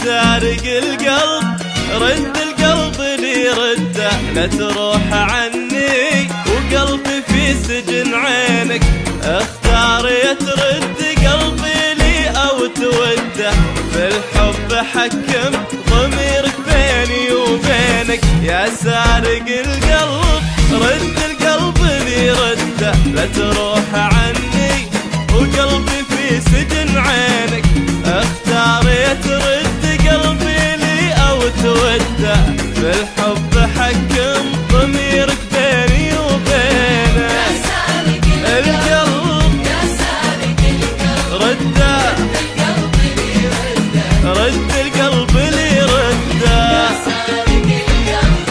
سارق القلب رد القلب لي رده، لا تروح عني وقلبي في سجن عينك. اختار يا ترد قلبي لي او توده، في الحب حكم ضميرك بيني وبينك. يا سارق القلب رد القلب لي رده، لا تروح عني وقلبي في سجن عينك. اختار يا ترد قلبي لي او توده، في الحب حكم ضميرك بيني وبينك. يا سارق القلب يا سارق القلب رده القلب لي رده، رد القلب لي رده، يا سارق القلب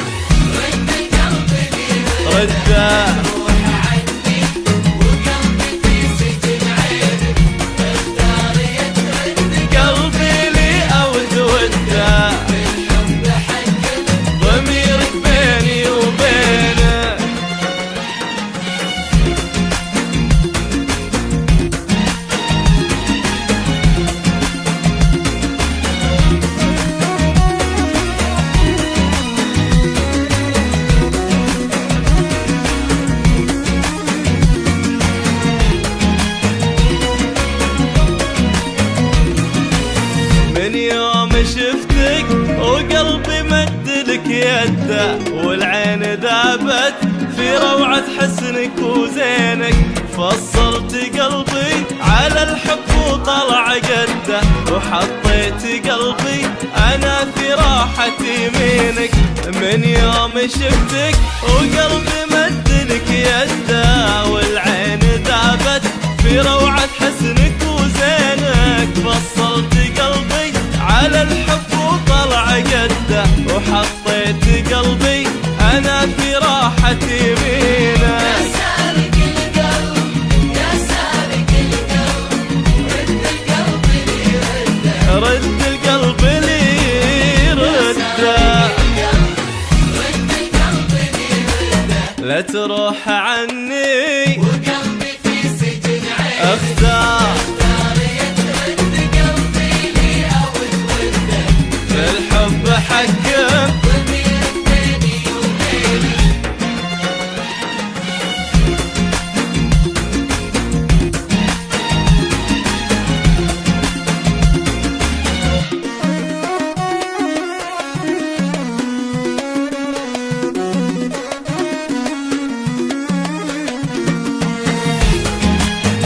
رد القلب لي رده روح عني وقلبي في سجن عينك. اختار يا ترد قلبي لي او توده، الحب حكم ضميرك بيني وبينك. من يوم شفتك وقلبي مدلك يده، والعين ذابت في روعة حسنك وزينك. فصلت قلبي على الحب وطلع قده، وحطيت قلبي أنا في راحة يمينك. من يوم شفتك وقلبي مدلك يده، والعين ذابت في روعة حسنك وزينك. فصلت قلبي على الحب وطلع قده، وحطيت قلبي أنا في راحة يمينك.